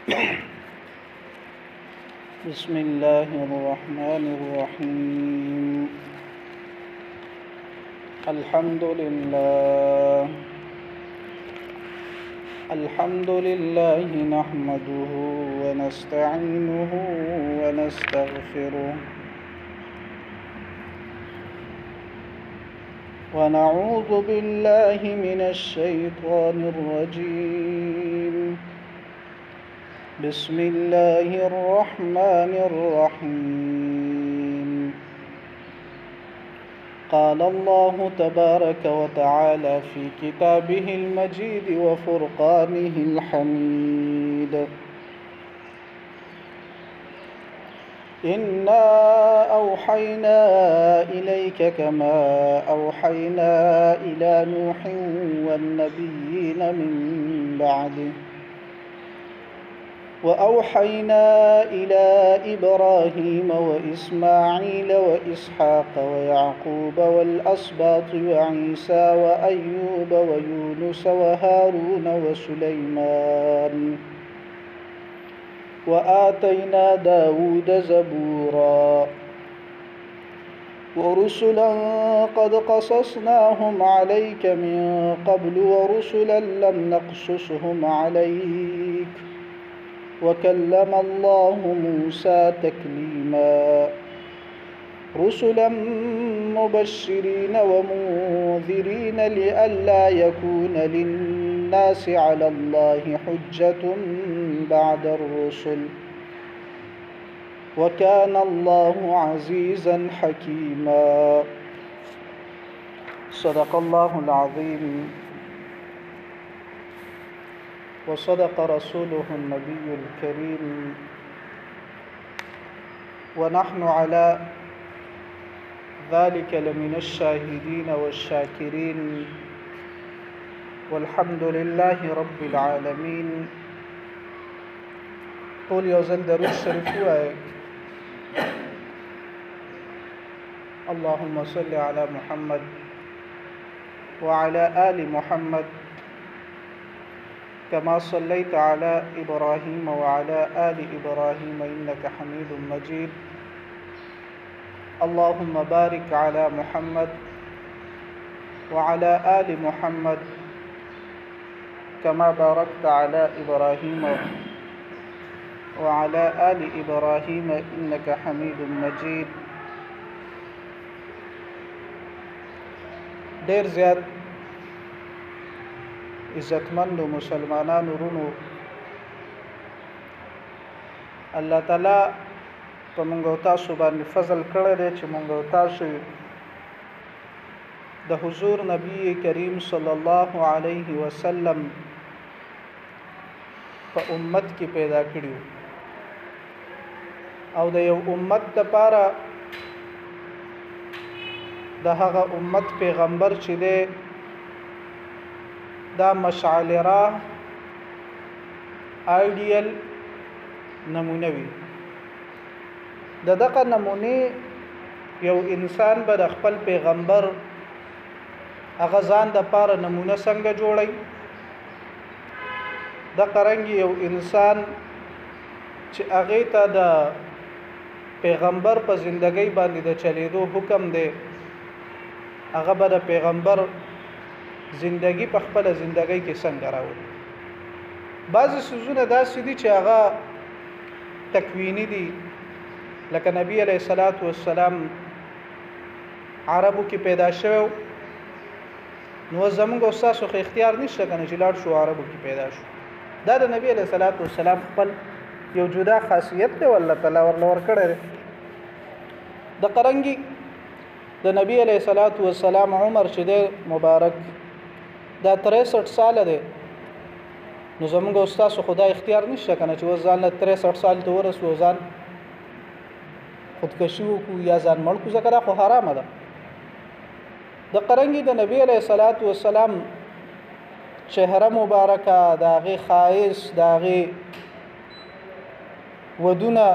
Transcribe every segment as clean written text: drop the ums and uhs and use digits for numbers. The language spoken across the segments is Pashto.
بسم الله الرحمن الرحيم. الحمد لله نحمده ونستعينه ونستغفره ونعوذ بالله من الشيطان الرجيم. بسم الله الرحمن الرحيم. قال الله تبارك وتعالى في كتابه المجيد وفرقانه الحميد: إنا أوحينا إليك كما أوحينا إلى نوح والنبيين من بعده وأوحينا إلى إبراهيم وإسماعيل وإسحاق ويعقوب والأسباط وعيسى وأيوب ويونس وهارون وسليمان وآتينا داود زبورا ورسلا قد قصصناهم عليك من قبل ورسلا لم نقصصهم عليك وكلم الله موسى تكليما رسلا مبشرين ومنذرين لئلا يكون للناس على الله حجة بعد الرسل وكان الله عزيزا حكيما. صدق الله العظيم وصدق رسوله النبي الكريم ونحن على ذلك لمن الشاهدين والشاكرين والحمد لله رب العالمين. قول يوزل درود شريف اللهم صل على محمد وعلى آل محمد كما صليت على إبراهيم وعلى آل إبراهيم إنك حميد مجيد. اللهم بارك على محمد وعلى آل محمد كما باركت على إبراهيم وعلى آل إبراهيم إنك حميد مجيد. ډېر زیات عزتمندو مسلمانانو ورونو، الله تعالی په موږ او تاسو باندې فضل کړی دی چې موږ او تاسو د حضور نبی کریم صلی الله علیه وسلم په امت کې پیدا کړیو او د یو امت لپاره د هغه امت پیغمبر چې دی دا مشعل راه آیډیل نمونه وي. د دغه نمونه یو انسان به د خپل پیغمبر هغه ځان د پاره نمونه څنګه جوړي، د قرنګ یو انسان چې هغه ته د پیغمبر په ژوندۍ باندې د چلیدو حکم دی، هغه به د پیغمبر زندگی په خپل زندگی کې څنګه راوړي. بعضی سوزونه داسې دي چې هغه تکوینی دي، لکه نبی علیہ الصلوۃ والسلام عربو کې پیدا شوی نو زموږ استاد خو اختیار نشته کنه چې لاړ شو عربو کې پیدا شو. دا د نبی علیہ الصلوۃ والسلام خپل یو جدا خاصیت دی والله تعالی ورلور کړی. د قرنګي د نبی علیہ الصلوۃ والسلام عمر چې دی مبارک دا 63 سال دی، نو زموږ استاد خدا اختیار نشته کنه چې وزن 63 سال ته ورسو ځان خودکشي وکړو یا ځان مړ کو، ځکه دا خو حرامه ده. د قرنګي د نبی علیہ الصلوۃ والسلام چهره مبارکه، داغه خایس، داغه ودونه،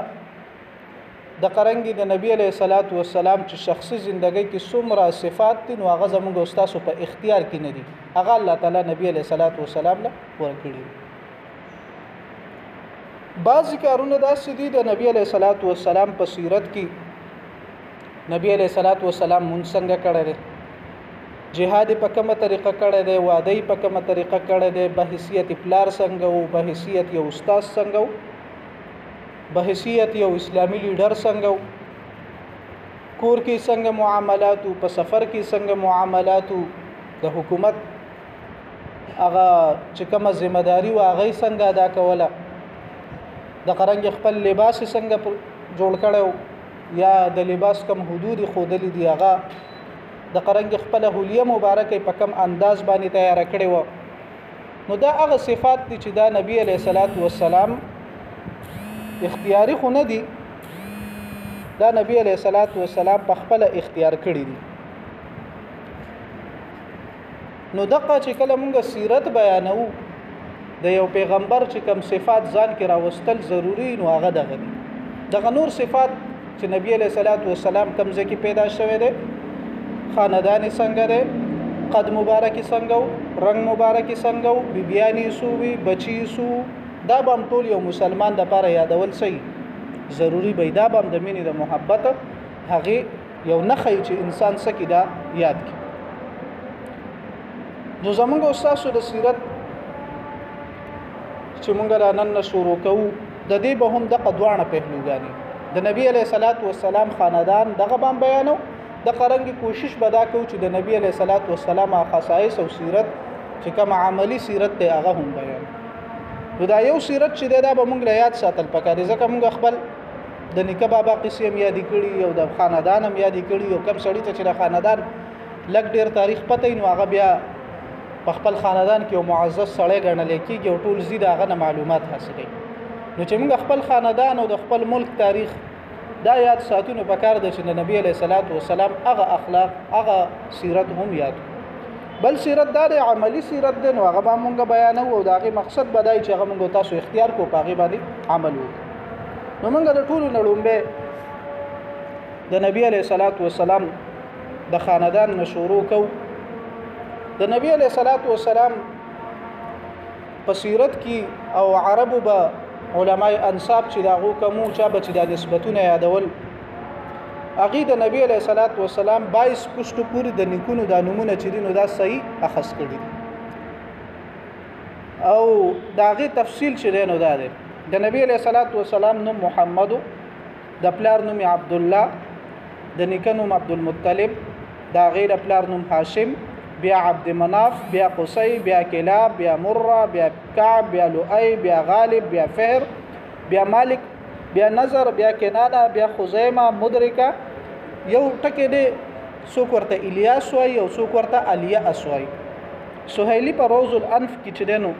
د قرنګي د نبی علیہ الصلوۃ والسلام چې شخصي ژوندۍ کې څومره صفات دي نو هغه زموږ استاد په اختیار کې نه دي، هغه الله تعالی نبی علیہ الصلوۃ والسلام له ورکړي. بعض کارونه داسې دي د نبی علیه الصلاۃ والسلام په سیرت کې نبی علیه الصلاۃ والسلام مونږ څنګه کړی دی جهاد په کومه طریقه کړی دی واده په کومه طریقه کړی دی به حیثیت پلار څنګه وو به حیثیت یو استاد څنګه وو به حیثیت یو اسلامی لیډر څنګه وو کور کې څنګه معاملات په سفر کې څنګه معاملات د حکومت هغه چې کومه ذمہ داری و هغه څنګه ادا کوله د قرنګ خپل لباس څنګه جوړ کړو یا د لباس کم حدود خودلی دی هغه د قرنګ خپل هولیه مبارکه په کم انداز باندې تیار کړی و نو دا هغه صفات دي چې دا نبی علیه الصلاۃ والسلام اختیاري خو نه دي دا نبی علیه الصلاۃ والسلام په خپل اختیار کړی دي نو دغه چې کله مونږ سیرت بیانو د یو پیغمبر چې کوم صفات ځان کې راوستل ضروری نو هغه دغه دي دغه نور صفات چې نبی علیه الصلاۃ والسلام کوم ځکه پیدا شوه دي خاندان څنګه ده قد مبارک څنګه رنگ مبارک څنګه بیبیانی سووي بچی سو دا به ټول یو مسلمان د لپاره یادول صحیح ضروری به دا به د مینې د محبت هغه یو نخې چې انسان سکی دا یاد کی نو زمونږ استاد د سیرت چې مونږ را نن شروع کوو د دې به هم د قدوانه پهلوګانی د نبی علیه الصلاۃ والسلام خاندان دغه بام بیانو د قرنګي کوشش بدا کو چې د نبی علیه الصلاۃ والسلام خصائص او سیرت چې کوم عملی سیرت ته هغه هم بیان نو دا یو سیرت چې دا به مونږ له یاد ساتل پکاري ځکه مونږ خپل د نیکه بابا قصې هم یاد کړي او د خاندان هم یاد کړي او کم سړی ته چې د خاندان لګ ډیر تاریخ پته نو هغه بیا په خپل خاندان کې یو معزز سړی ګڼل کېږي او ټول زیاده هغه معلومات حاصلوي نو چې موږ خپل خاندان او د خپل ملک تاریخ دا یاد ساتو نو پکار د چې نبی علیه الصلاۃ والسلام هغه اخلاق هغه سیرت هم یاد بل سیرت دا عملی سیرت دی نو هغه به موږ بیانو او دا غي مقصد بدای چې هغه موږ تاسو اختیار کو پاغي باندې عمل وکړو نو موږ د ټولو نړومبه د نبی علیه الصلاۃ والسلام د خاندان نشورو کو د نبی علیه الصلاۃ والسلام په سیرت کې او عربو به علماء انصاب چې داغو کومو چا به چې د نسبتونه یادول اغه د نبی علیه الصلاۃ والسلام 22 پښتو پوری د نیکونو د نمونه چې دینو دا صحیح اخص کړی او داغه تفصیل چې دینو دا دی د نبی علیه الصلاۃ والسلام نوم محمد د پلار نوم عبد الله د نیکنوم عبد المطلب دا غیر پلار نوم هاشم بیا عبد مناف بیا قصي بیا کلاب بیا مره بیا کعب بیا لؤي بیا غالب بیا فهر بیا مالک بیا نظر بیا کنانه بیا خزیمه مدرکه یو ټکی دی څوک ورته الیاس وای او څوک ورته الیاس وای سهیلی په روز الانف کې چې دینو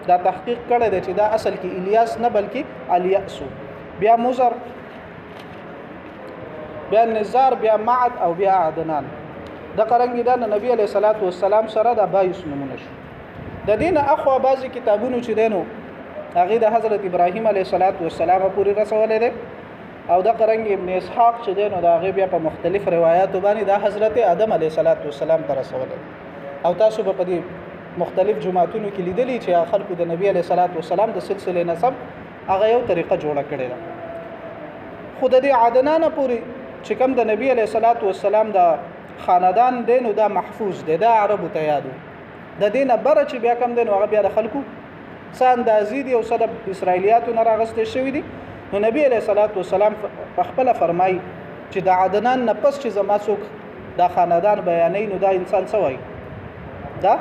دا تحقیق کړی دی چې دا اصل کې الیاس نه بلکې الیاس بیا مزر بیا نزار بیا معد او بیا عدنان د قرنګي د نبی علیه الصلاۃ والسلام سره د 22 نمونه شو د دین اخو بعضی کتابونو چې دینو هغه د حضرت ابراهیم علیه الصلاۃ والسلام پورې رسولې ده او د قرنګي ابن اسحاق چې دینو دا غي بیا په مختلف روایتو باندې د حضرت آدم علیه الصلاۃ والسلام ته رسولې او تاسو په دې مختلف جماعتونو کې لیدلی چې خلکو د نبی علیه الصلاۃ والسلام د سلسله نسب هغه یو طریقه جوړه کړې ده خود د عدنان پورې چې کوم د نبی علیه الصلاۃ والسلام د خاندان دینو دا محفوظ دی دا عربو ته یادو د دینه بره چې بیا کم دین هغه بیا د خلکو ساندازي دي او صد اسرایلیاتو نه راغستې شوی دي نو نبی علیه الصلاۃ والسلام خپل فرمای چې د عدنان نه پس چې زما څوک دا خاندان بیانې نو دا انسان سوی دا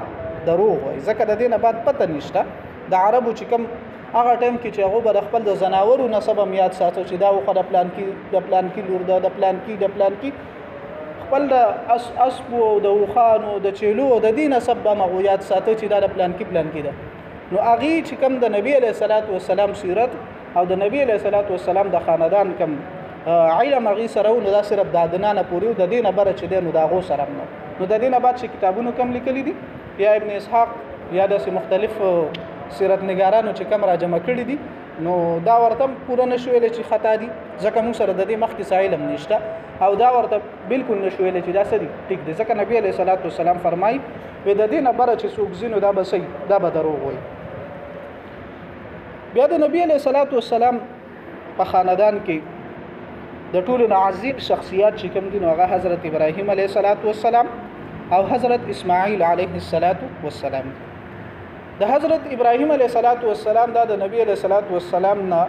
دروغ وای ځکه د دینه بعد پته نشته د عربو چې کم هغه ټیم کې چې هغه به خپل د زناورو نسب یاد ساتو چې دا خو د پلان کې لور دا د پلان کې خپل د اسب او د وخانو د چيلو د دینه سب مغویات ساتو چې دا د پلان کې ده نو اغي چې کم د نبی علیه الصلاۃ والسلام سیرت او د نبی علیه الصلاۃ والسلام د خاندان کم علم اغي سره نو دا صرف د عدنان پورې د دینه بره چې دینو دا غو سره نو د دینه بعد چې کتابونو کم لیکلي دي یا ابن اسحاق یا د مختلف سیرت نگارانو چې کم را جمع کړي دي نو دا ورته پوره نشویل چې خطا دي ځکه موږ سره د دې مخکې علم نشته او دا ورته بالکل نشویل چې دا سړي ټیک دي ځکه نبی علیه الصلاۃ والسلام فرمایي و د دینه بره چې څوک زینو دا به صحیح دا به دروغ وي بیا د نبی علیه الصلاۃ والسلام په خاندان کې د ټولو نه عظیم شخصیات چې کوم دي نو هغه حضرت ابراهیم علیه الصلاۃ والسلام او حضرت اسماعیل علیه الصلاۃ والسلام. د حضرت ابراهیم علیه الصلاۃ والسلام دا د نبی علیه الصلاۃ والسلام نه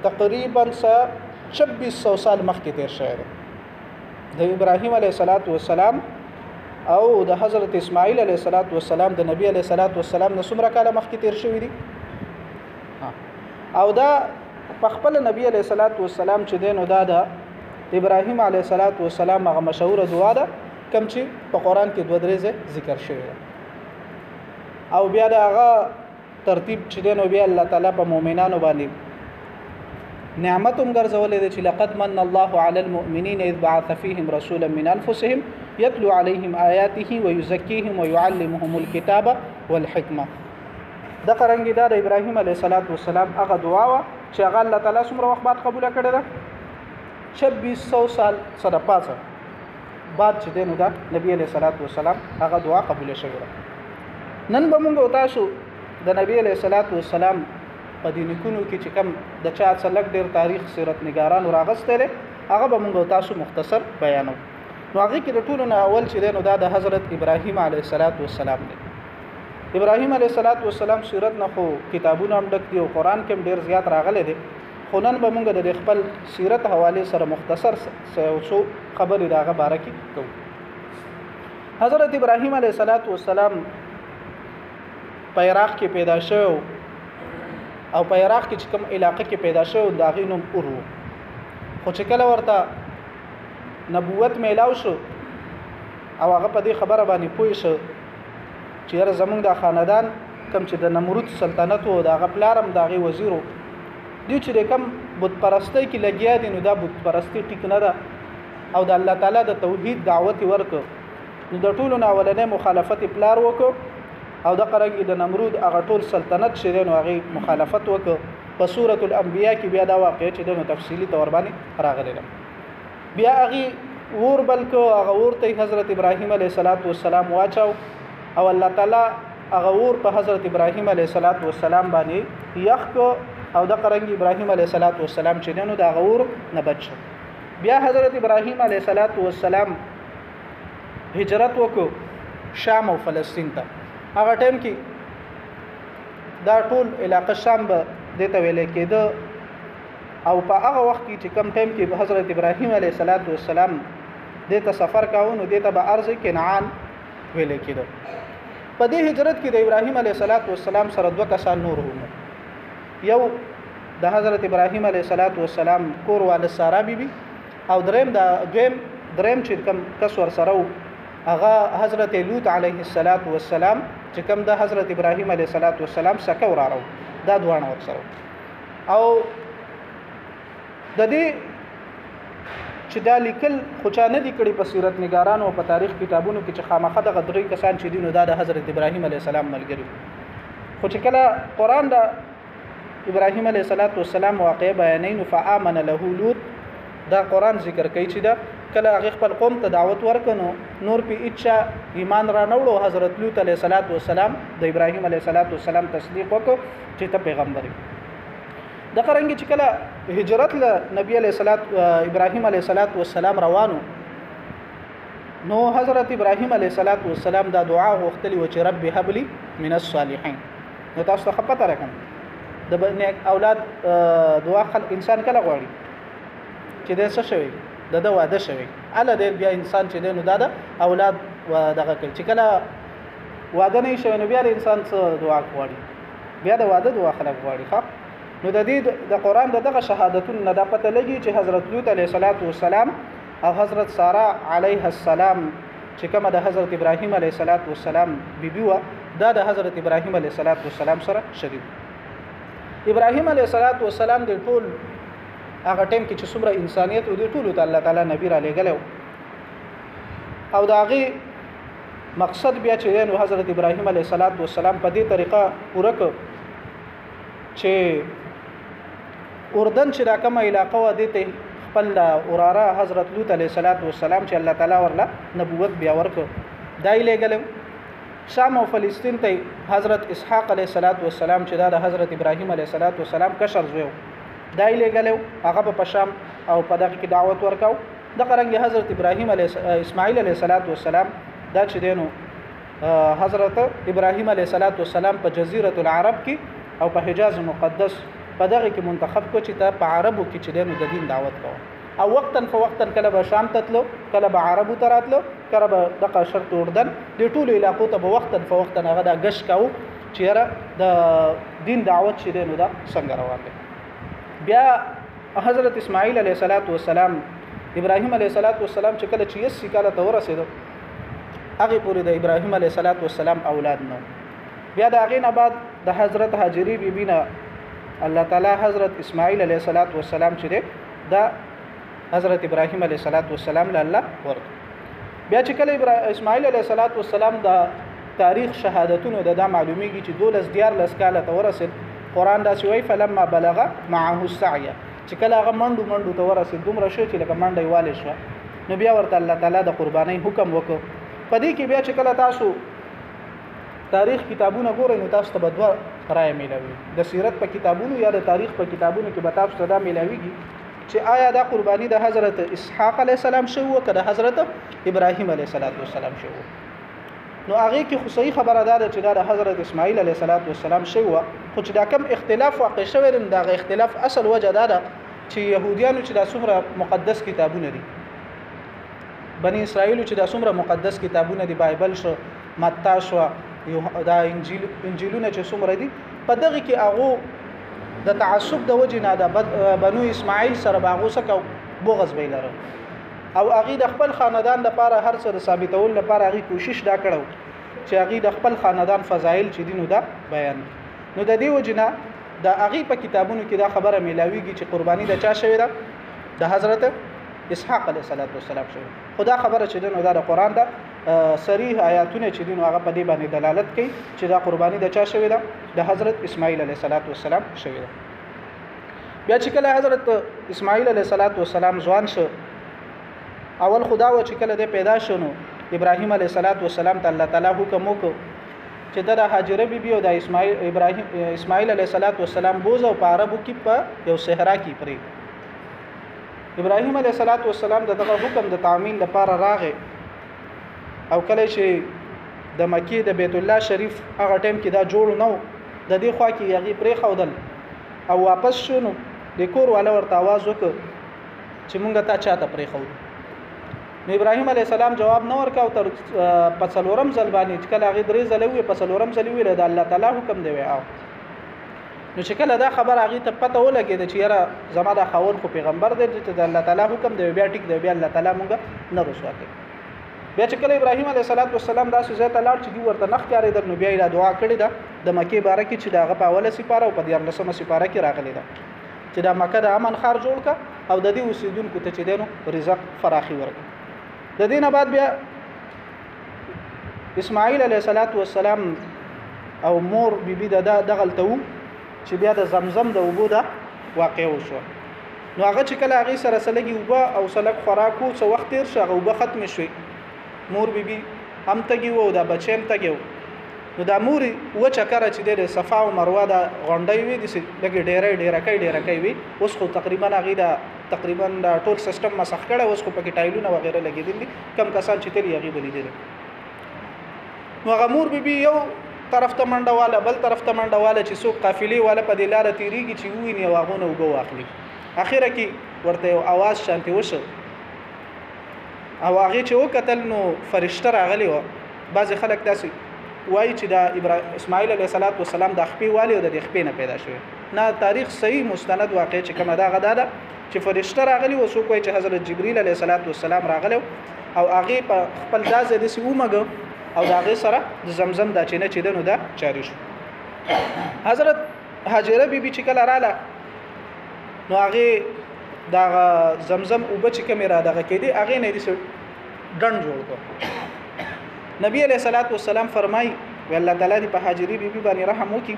تقریبا 2600 سال مخکې تیر شوی دی. د ابراهیم علیه الصلاۃ والسلام او د حضرت اسماعیل علیه الصلاۃ والسلام د نبی علیه الصلاۃ والسلام نه څومره کاله مخکې تیر شوی دی. او دا په خپل نبی علیه الصلاۃ والسلام چې دین او دا د ابراهیم علیه الصلاۃ والسلام هغه مشهور دعا ده کوم چې په قران کې دوه درې ذکر شوی دی. او بیا دا هغه ترتیب چې دین او بیا الله تعالی په مؤمنانو باندې نعمت هم ګرځولې ده چې لقد من الله على المؤمنين اذ بعث فيهم رسولا من انفسهم يتلو عليهم آياته ويزكيهم ويعلمهم الكتاب والحكمه. د قرانګي دا د ابراهيم عليه السلام هغه دعا وا چې هغه الله تعالی څومره وخت بعد قبول کړه ده 2600 سال سره پاسه بعد چې دینو دا نبی عليه السلام هغه دعا قبول شوه. نن به موږ تاسو د نبی عليه السلام په دینکونو کې چې کوم د چا څلک ډیر تاریخ سیرت نگاران راغستره هغه به موږ تاسو مختصر بیانو. نو هغه کې د ټولو نه اول چې دینو دا د حضرت ابراهیم علیه السلام دی. ابراهیم علیه السلام سیرت نه خو کتابونه هم ډک دي او قران کې هم ډیر زیات راغلي دي. خو نن به موږ د خپل سیرت حواله سره مختصر څو خبرې داغه باره کې کوو. حضرت ابراهیم علیه السلام په عراق کې پیدا شو او په عراق کې چې کوم علاقې کې پیدا شو دا غینوم اورو. خو چې کله ورته نبوت میلاو شو او هغه په دې خبره باندې پوه شو چې زمونږ د خاندان کم چې د نمرود سلطنت او د غپلارم دغه وزیرو دی چې کم بت پرستی کې لګیا دي نو دا بت پرستی ټیک نه ده او د الله تعالی د توحید دعوت ورکو نو د ټولو نه اولنې مخالفت پلار وکړو او د قرنګ د نمرود هغه ټول سلطنت شیرین هغه مخالفت وکړو. په سورۃ الانبیاء کې بیا دا واقع چې د تفصیلی تور باندې راغلی ده. بیا هغه ور بلکو هغه ورته حضرت ابراهیم علیه السلام واچاو او الله تعالی هغه ور په حضرت ابراهیم علیه السلام باندې یخ کو او د قرنګ ابراهیم علیه السلام چې نو دا غور نه بچ. بیا حضرت ابراهیم علیه السلام هجرت وکړو شام او فلسطین ته. هغه ټیم کې دا ټول علاقه شام به دته ویل کېده او په هغه وخت کې چې کم ټیم کې حضرت ابراهیم علیه السلام دته سفر کاوه نو دته به ارض کنعان ویل کېده. په دې هجرت کې د ابراهیم علیه السلام سره دوه کسان نور وو. یو د حضرت ابراهیم علیه السلام کور والد سارا بیبي او دریم چې کوم کس ور سره هغه حضرت لوط علیه السلام چې کوم د حضرت ابراهیم علیه السلام سکه ورارو دا دوه ور سره او د دې چې دا لیکل خو چا نه دي کړي په سیرت نگارانو او په تاریخ کتابونو کې چې خامخه د غدري کسان چې دي نو دا د حضرت ابراهیم علیه السلام ملګری. خو چې کله قران دا ابراهیم علیه السلام واقع بیانین فآمن له لوط دا قران ذکر کوي چې دا کله هغه خپل قوم ته دعوت ورکنو نور په اچا ایمان را نوړو حضرت لوط علیه السلام د ابراهیم علیه السلام تصدیق وکړو چې ته پیغمبر یې. د قرنګ چې کله هجرت له نبی علیه ابراهیم علیه السلام روانو نو حضرت ابراهیم علیه السلام دا دعا غوښتلی و چې رب هب لي من الصالحین. نو تاسو ته پته راکم د نیک اولاد دعا خلق انسان کله غواړي چې د څه شوی د واده شوی اله د بیا انسان چې نو دا اولاد و دغه کوي چې کله واده نه شوی نو بیا د انسان څه دعا غواړي بیا د واده دعا خلق غواړي. ښه نو د دې د قران دغه شهادتونه نه د پته لګي چې حضرت لوط علیه السلام او حضرت سارا علیه السلام چې کومه د حضرت ابراهیم علیه السلام بیبي و دا د حضرت ابراهیم علیه السلام سره شریک. ابراهیم علیه السلام د ټول هغه ټیم کې چې څومره انسانيت او د ټول ته الله تعالی نبی را لګلو او داغه مقصد بیا چې نو حضرت ابراهیم علیه السلام په دې طریقه پوره ک چې اردن چې راکمه علاقه و دته خپل اوراره حضرت لوط علیه السلام چې الله تعالی ورله نبوت بیا ورک دای لګلو شام او فلسطین ته حضرت اسحاق علیه السلام چې دا د حضرت ابراهیم علیه السلام کشر زوی دای لګلو هغه په شام او په دغه کې دعوت ورکاو د قرنګ حضرت ابراهیم علیه اسماعیل علیه السلام دا چې دینو حضرت ابراهیم علیه السلام په جزیره العرب کې او په حجاز مقدس په دغه کې منتخب کو چې ته په عربو کې چې دینو د دین دعوت کوو او وقتا فوقتا کله به شام تتلو کله به عربو تراتلو کله به دغه شرط اردن د ټولو علاقو ته به وقتا فوقتا هغه د غش کاو چې را د دین دعوت چې دینو دا څنګه روان دي. بیا حضرت اسماعیل علیه السلام ابراهیم علیه السلام چې کله 86 کاله ته ورسېدو هغه پورې د ابراهیم علیه السلام اولاد نو. بیا د هغه نه بعد د حضرت هاجری بیبی نه الله تعالی حضرت اسماعیل علیه السلام چې دا حضرت ابراهیم علیه السلام له الله ورته. بیا چې کله اسماعیل علیه السلام د تاریخ شهادتونو د معلومیږي چې 12 کاله ته ورسېد قران دا شوی فلما بلغ معه السعي چې کله هغه منډو ته ورسېد دومره شو چې لکه منډه یواله شو نو بیا ورته الله تعالی د قربانۍ حکم وکړ. پدې کې بیا چې کله تاسو تاریخ کتابونه ګورئ نو تاسو ته بدوه رائے ملوي د سیرت په کتابونو یا د تاریخ په کتابونو کې به تاسو ته دا ملويږي چې آیا دا قرباني د حضرت اسحاق علیه السلام شو او د حضرت ابراهیم علیه السلام شو. نو هغه کې خو صحیح خبره ده چې دا د حضرت اسماعیل علیه السلام شو خو چې دا کم اختلاف واقع شوی دا غ اختلاف اصل وجه ده چې يهوديانو چې دا څومره مقدس کتابونه دي بني اسرائیل چې دا څومره مقدس کتابونه دي بایبل شو متی شو دا انجیلونه چې څومره دي په دغه کې هغه د تعصب د وجه نه د بنو اسماعیل سره باغو سکو بغض بیلره او هغه د خپل خاندان لپاره هر څه ثابتول لپاره هغه کوشش دا کړو چې هغه د خپل خاندان فضایل چې دینو دا بیان. نو د دې وجه نه د هغه په کتابونو کې دا خبره ملاویږي چې قرباني د چا شوی ده د حضرت اسحاق علیه السلام شوی. خدا خبره چې دنو دا د قران دا صریح آیاتونه چې دینو هغه په دې باندې دلالت کوي چې دا قرباني د چا شوی ده د حضرت اسماعیل علیه السلام شوی ده. بیا چې کله حضرت اسماعیل علیه السلام ځوان شو اول خدا و چې کله د پیدا شونو ابراهیم علیه السلام ته الله تعالی حکم وکړ چې د هاجره بیبي او د اسماعیل علیه السلام بوز او په عربو کې په یو صحرا کې پرې. ابراهیم علیه السلام دغه حکم د تعمیل لپاره راغی او کله چې د مکې د بیت الله شریف هغه ټیم کې دا جوړ نو د دې خوا کې یغي پرې خودل او واپس شونو د کور والا ورته आवाज وکړ چې مونږ ته چاته پرې خو. نو ابراهیم علیه السلام جواب نه ورکاو تر پسلورم ځل باندې چې کله هغه درې ځله وی پسلورم ځل وی د الله تعالی حکم دی او نو چې کله دا خبر هغه ته پته ولګید چې یاره زما د خاون خو پیغمبر دی چې د الله تعالی حکم دی بیا ټیک دی بیا الله تعالی مونږ نه رسوا کوي. بیا چې کله ابراهیم علیه السلام دا سوزه ته لاړ چې دی ورته نخ کاری در نو بیا یې دعا کړې ده د مکه باره کې چې داغه په اوله سپاره او په 14مه سپاره کې راغلی ده چې دا مکه د امن خار جوړ کا او د دې اوسیدونکو ته چې دینو رزق فراخي ورکړي. د دینه بعد بیا اسماعیل علیه السلام او مور بیبي د غلطو چې بیا د زمزم د وبو دا واقع وشو. نو هغه چې کله هغه سره سلګي وبا او سلګ خوراکو څو وخت تیر شغه وبا ختم شوي مور بیبي هم تګي وو دا بچیم تګي نو دا مور و چکر چې د صفا او مروه دا غونډي وي د لګي ډیره کوي وي اوس خو تقریبا هغه دا تقریبا دا ټول سیستم مسخ کړه اوس خو پکې ټایلونه وغیرہ لګیدل کم کسان چې تل یغي بلیدل. نو هغه مور بیبي یو طرف ته منډه والا بل طرف ته منډه والا چې څوک قافلې والا په دې لار تیریږي چې ویني واغونه وګو واخلي. اخیره کې ورته یو आवाज شانتي وشو او هغه چې وکتل نو فرشته راغلی و. بعض خلک داسي وایي چې دا اسماعیل علیه السلام د خپې والی او د خپې نه پیدا شوی نه تاریخ صحیح مستند واقع چې کومه دا غدا ده چې فرشته راغلی و څوک وایي چې حضرت جبرئیل علیه السلام راغلی او هغه په خپل دازه د سیمه او دا هغه سره د زمزم دا چینه چې دنو دا چاري شو. حضرت هاجره بیبي چې کله رااله نو هغه دا زمزم او بچ کیمرا دغه کې دی هغه نه دي ډن جوړ کړ. نبی علیہ السلام فرمای وی الله تعالی دی په هاجری بیبي باندې رحم وکي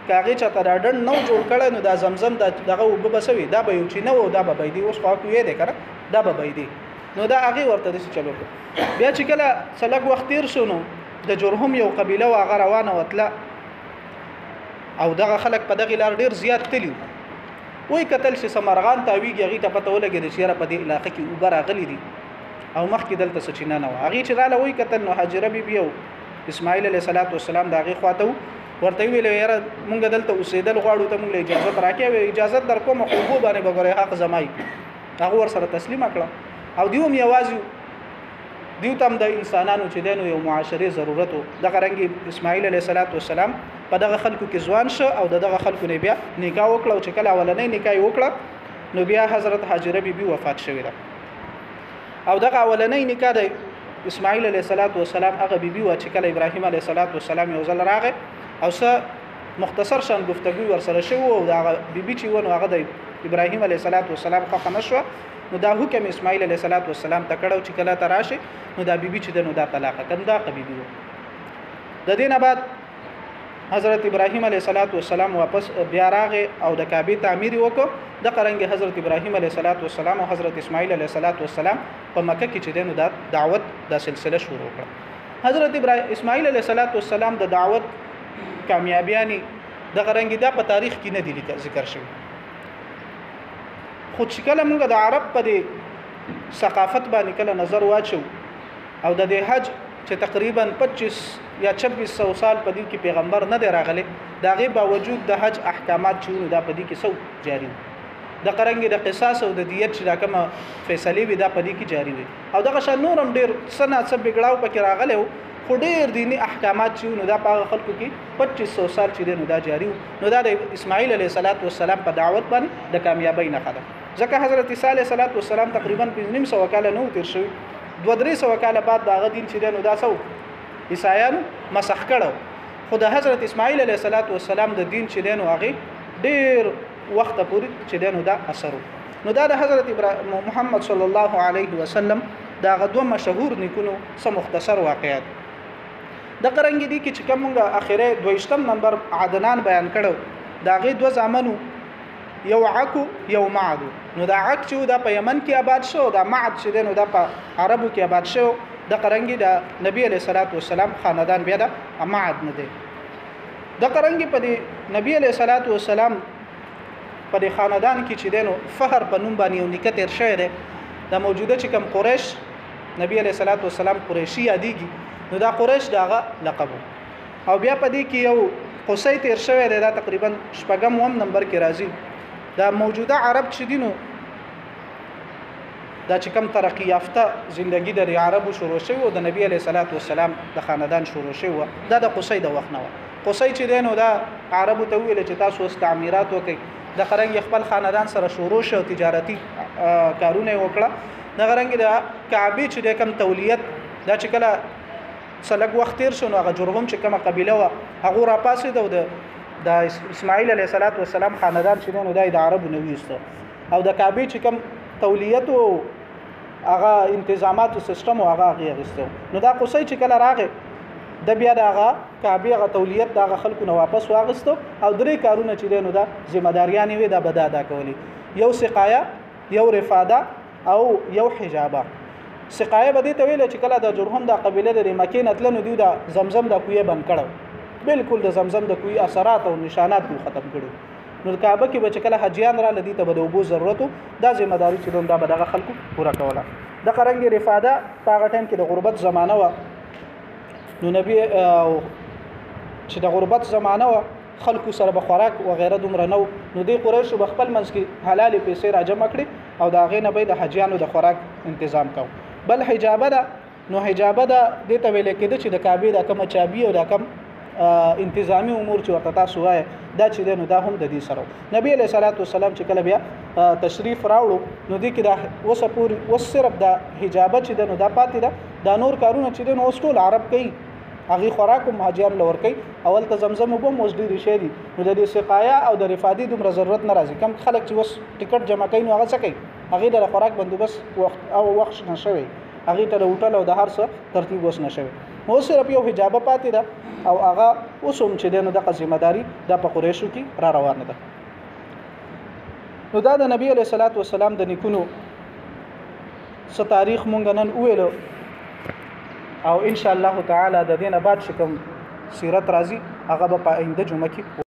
کاغه چاته دا ډن نو جوړ کړه نو دا زمزم دغه وب بسوي دا به یو چې نو دا به بيدي اوس خو کوی دی کنه دا به بيدي نو دا هغه ورته دي چلو. بیا چې کله سلګ وخت تیر شو نو د جرهم یو قبيله واغه روانه وتله او دغه خلک په دغه لار ډیر زیات تلیو وای قتل چې سمرغان تاویږي هغه ته پته ولګي چې را په دې علاقې کې اوبر غلي دي او مخکې دلته سچینه نه و هغه چې رااله وای قتل نو حجره بي او اسماعیل علیه السلام دغه خواته ورته ویل یاره مونږ دلته اوسېدل غواړو ته مونږ اجازه راکې اجازه در کوم خو باندې بګره حق زمای هغه ور سره تسلیم کړه او دیوم یوازې دیو تم د انسانانو چې دینو یو معاشري ضرورت د غرنګي اسماعیل علیه السلام په دغه خلکو کې ځوان شو او دغه خلکو نه بیا نکاح وکړه او چې کله اولنې نکاح وکړه نو بیا حضرت هاجره بي وفات شوې ده او دغه اولنې نکاح د اسماعیل علیه السلام هغه بيبي و چې کله ابراهیم علیه السلام یو ځل راغی او څه مختصر شان گفتگو ورسره شو او دا بيبي چې ونه هغه د ابراهیم علیه السلام خو نشو نو دا حکم اسماعیل علیه السلام ته کړو چې کله تراشه نو دا بيبي چې نو دا طلاق کنده قبيبي د دینه بعد حضرت ابراهیم علیه السلام واپس بیا راغی او د کعبه تعمیر وکړ د قرنګ حضرت ابراهیم علیه السلام او حضرت اسماعیل علیه السلام په مکه کې چې دینو د دعوت د سلسله شروع کړه حضرت اسماعیل علیه السلام د دعوت کامیابیانی د قرنګ د په تاریخ کې نه دي ذکر شوی خو چې کله موږ د عرب په ثقافت باندې کله نظر واچو او د حج چې تقریبا 25 یا 2600 سال په دې کې پیغمبر نه دی راغلی دا غي باوجود د حج احکامات چې دا په دې کې سو جاری د قرنګ د قصاص او د دیت چې دا کومه فیصله وي دا په دې کې جاری وي او دغه شان نورم ډیر سنت سب بګړاو پکې راغلی خو ډیر دینی احکامات چې دا په خلکو کې 2500 سال چې نو دا جاری نو دا د اسماعیل علیه السلام په دعوت باندې د کامیابی نه خده ځکه حضرت عیسی علیه السلام تقریبا 500 کال نو تیر شوی 200 کال بعد دا غدین چې نو دا سو عیسایانو مسخ کړو خو د حضرت اسماعیل علیه السلام د دین چې نو هغه ډیر وخت پورې چې نو دا اثر نو دا د حضرت محمد صلی الله علیه وسلم دا غدو مشهور نکونو سم مختصر واقعات د قرنګ دي چې کومه اخره 22 نمبر عدنان بیان کړو دا غي دو زامنو یو عکو یو معد نو دا عک چې دا په یمن کې آباد شو دا معد چې نو دا په عربو کې آباد شو د قرنګ د نبی علیہ السلام خاندان بیا د معد نه دی د قرنګ په دی نبی علیہ السلام په دی خاندان کې چې دینو فخر په نوم باندې یو نکته تر شوی دی د موجوده چې کم قریش نبی علیہ السلام قریشی یادېږي نو دا قریش داغه لقب او بیا په دې کې یو قصې تیر شوی دی دا تقریبا شپږم نمبر کې راځي دا موجوده عرب چې دینو دا چې کم ترقی یافته ژوندۍ د عربو شروع شوی او د نبی علیہ السلام د خاندان شروع شوی دا د قصې د وخت نه و قصې چې دینو دا عربو ته ویل چې تاسو استعمارات وکړي د قرنګ خپل خاندان سره شروع شو تجارتي کارونه وکړه د قرنګ د کعبه چې د کم تولیت دا چې کله سلګ وخت تیر شو نو هغه جرهم چې کومه قبيله و هغه را پاسې د اسماعیل علیه السلام خاندان چې نو د عربو نویسته او د کعبه چې کوم تولیت او هغه تنظیمات او سیستم او هغه غیرسته نو دا قصې چې کله راغی د بیا دغه کعبه غ تولیت دغه خلکو نو واپس واغستو او درې کارونه چې نو دا ذمہ داریان وي د بدا ادا کولی یو سقایا یو رفاده او یو حجابه سقایا به دې ته ویل چې کله د جرهم د قبيله د مکې نتل نو دی د زمزم د کوی بند کړو بالکل د زمزم د کوی اثرات او نشانات ختم کړو نو کعبه کې به چې کله حجیان را لدی ته به د وبو ضرورت دا ذمہ داری چې دا به دغه خلکو پورا کوله د قرنګ رفاده په هغه ټیم کې د غربت زمانہ و نو نبی چې د غربت زمانہ و خلکو سره به خوراک و غیره دومره نو دی قریش په خپل منځ کې حلال پیسې را جمع کړي او دا غې نه به د حجیانو د خوراک تنظیم کو بل حجابه ده نو حجابه ده د ته ویل کېده چې د کعبه د کوم چابي او د کوم انتظامی امور چې ورته تاسو وای دا چې نو دا هم د دې سره نبی علیہ السلام چې کله بیا تشریف راوړو نو دې کې دا وسه پوری وسرب د حجابه چې نو دا پاتې ده دا نور کارونه چې نو ټول عرب کوي هغه خوراک مهاجر لور کوي اول ته زمزم وبو موجدي رشي دي نو د دې سقایا او د رفادي دومره ضرورت نه راځي کم خلک چې وس ټیکټ جمع کوي نو هغه څه کوي هغه د خوراک بندوبست وخت او وخت نشوي هغه ته هوټل او د هر څه ترتیب وس نشوي نو صرف یو حجابه پاتې ده او هغه اوسم چې دنه د ذمہ داری د په قریشو کې را روانه ده نو دا د نبی علیہ السلام د نیکونو س تاریخ مونږ نن ویلو او ان شاء الله تعالی د دینه بعد شکم سیرت راځي هغه په آینده جمعه کې